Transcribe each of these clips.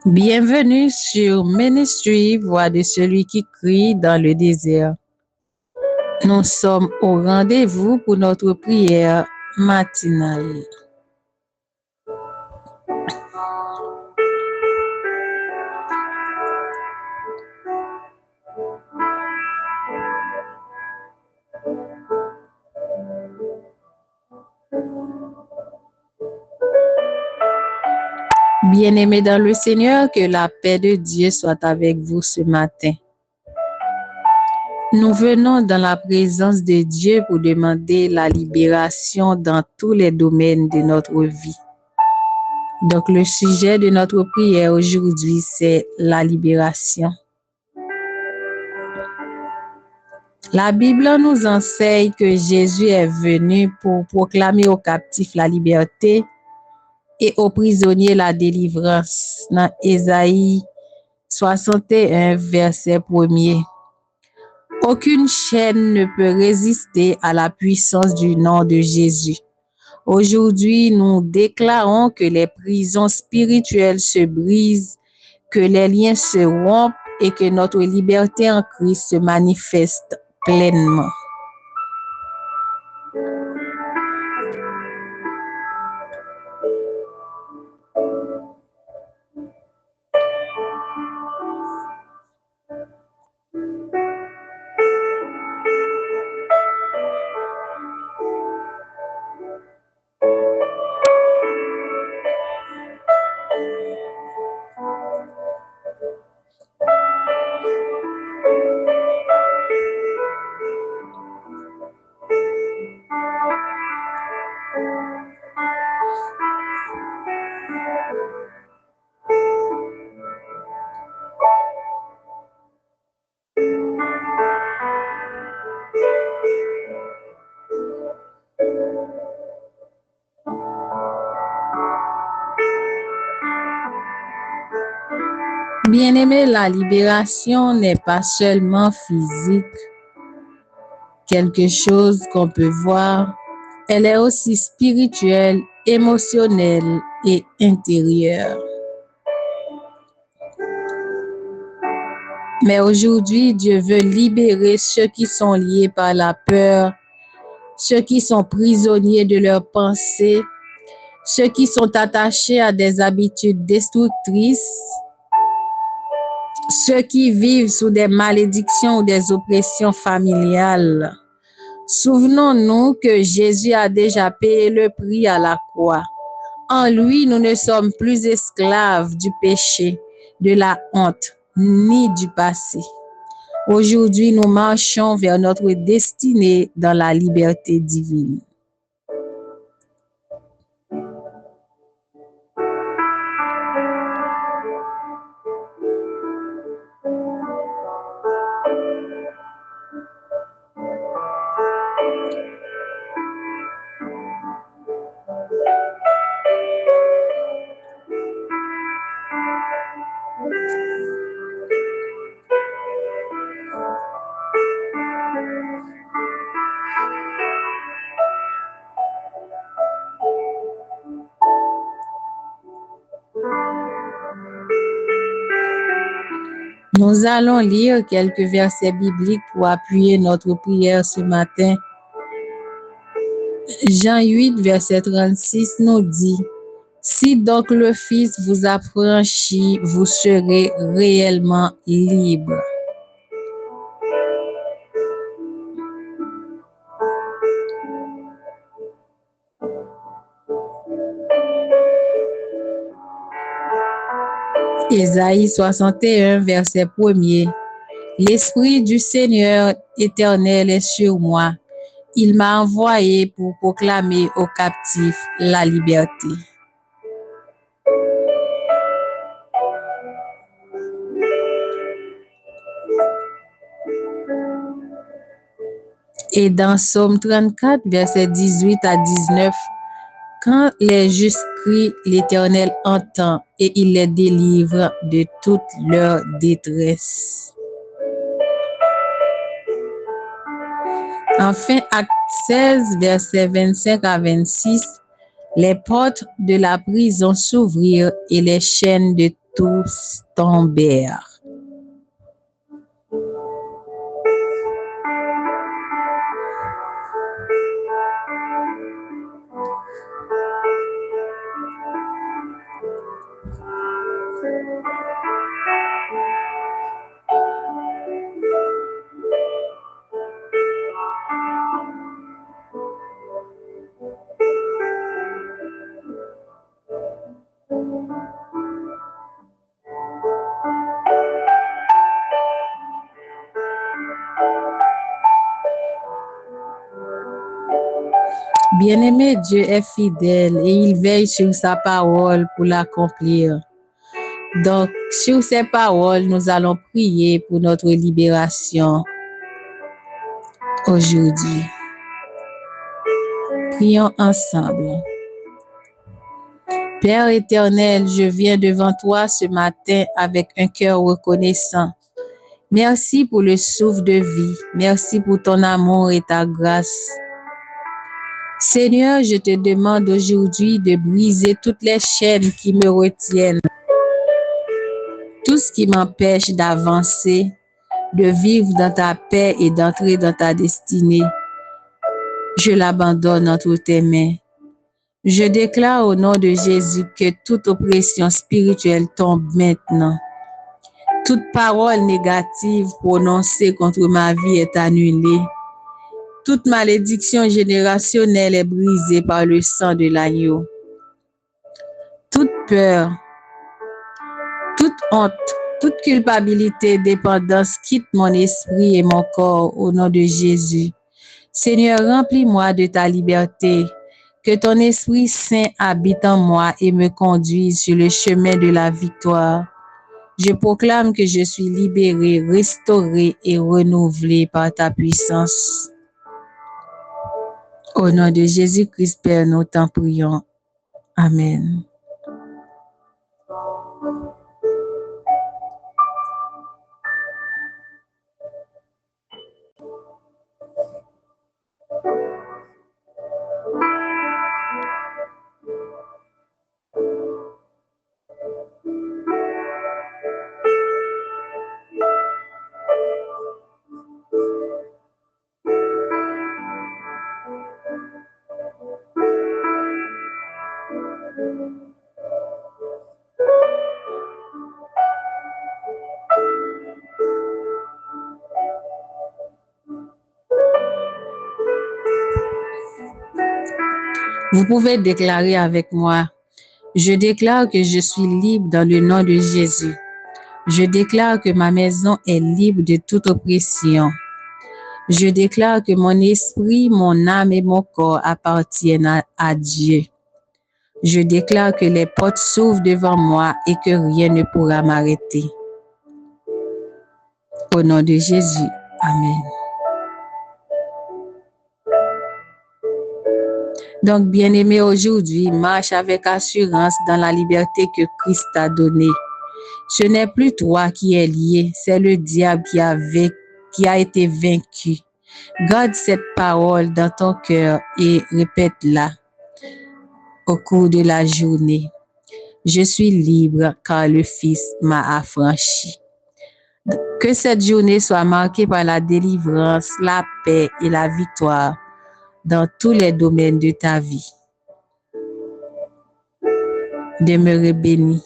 Bienvenue sur Ministry, voix de celui qui crie dans le désert. Nous sommes au rendez-vous pour notre prière matinale. Bien-aimés dans le Seigneur, que la paix de Dieu soit avec vous ce matin. Nous venons dans la présence de Dieu pour demander la libération dans tous les domaines de notre vie. Donc, le sujet de notre prière aujourd'hui, c'est la libération. La Bible nous enseigne que Jésus est venu pour proclamer aux captifs la liberté et aux prisonniers la délivrance. Dans Ésaïe 61, verset 1er. Aucune chaîne ne peut résister à la puissance du nom de Jésus. Aujourd'hui, nous déclarons que les prisons spirituelles se brisent, que les liens se rompent et que notre liberté en Christ se manifeste pleinement. Bien-aimé, la libération n'est pas seulement physique, quelque chose qu'on peut voir, elle est aussi spirituelle, émotionnelle et intérieure. Mais aujourd'hui, Dieu veut libérer ceux qui sont liés par la peur, ceux qui sont prisonniers de leurs pensées, ceux qui sont attachés à des habitudes destructrices, ceux qui vivent sous des malédictions ou des oppressions familiales. Souvenons-nous que Jésus a déjà payé le prix à la croix. En lui, nous ne sommes plus esclaves du péché, de la honte, ni du passé. Aujourd'hui, nous marchons vers notre destinée dans la liberté divine. Nous allons lire quelques versets bibliques pour appuyer notre prière ce matin. Jean 8, verset 36 nous dit: si donc le Fils vous affranchit, vous serez réellement libre. Ésaïe 61, verset 1er. L'Esprit du Seigneur éternel est sur moi. Il m'a envoyé pour proclamer aux captifs la liberté. Et dans Psaume 34, verset 18 à 19, quand les justes crient, l'Éternel entend et il les délivre de toute leur détresse. Enfin, Acte 16, versets 25 à 26, les portes de la prison s'ouvrirent et les chaînes de tous tombèrent. Bien-aimé, Dieu est fidèle et il veille sur sa parole pour l'accomplir. Donc, sur ces paroles, nous allons prier pour notre libération aujourd'hui. Prions ensemble. Père éternel, je viens devant toi ce matin avec un cœur reconnaissant. Merci pour le souffle de vie. Merci pour ton amour et ta grâce. Seigneur, je te demande aujourd'hui de briser toutes les chaînes qui me retiennent, tout ce qui m'empêche d'avancer, de vivre dans ta paix et d'entrer dans ta destinée. Je l'abandonne entre tes mains. Je déclare au nom de Jésus que toute oppression spirituelle tombe maintenant. Toute parole négative prononcée contre ma vie est annulée. Toute malédiction générationnelle est brisée par le sang de l'agneau. Toute peur, toute honte, toute culpabilité, dépendance quitte mon esprit et mon corps au nom de Jésus. Seigneur, remplis-moi de ta liberté. Que ton Esprit Saint habite en moi et me conduise sur le chemin de la victoire. Je proclame que je suis libéré, restauré et renouvelé par ta puissance. Au nom de Jésus-Christ, Père, nous t'en prions. Amen. Vous pouvez déclarer avec moi. Je déclare que je suis libre dans le nom de Jésus. Je déclare que ma maison est libre de toute oppression. Je déclare que mon esprit, mon âme et mon corps appartiennent à Dieu. Je déclare que les portes s'ouvrent devant moi et que rien ne pourra m'arrêter. Au nom de Jésus. Amen. Donc, bien-aimé, aujourd'hui, marche avec assurance dans la liberté que Christ t'a donnée. Ce n'est plus toi qui es lié, c'est le diable qui a été vaincu. Garde cette parole dans ton cœur et répète-la au cours de la journée. Je suis libre car le Fils m'a affranchi. Que cette journée soit marquée par la délivrance, la paix et la victoire dans tous les domaines de ta vie. Demeure béni.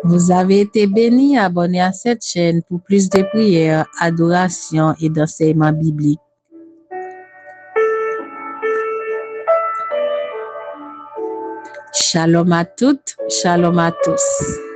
Vous avez été bénis, abonnez à cette chaîne pour plus de prières, adoration et d'enseignements bibliques. Shalom à toutes, shalom à tous.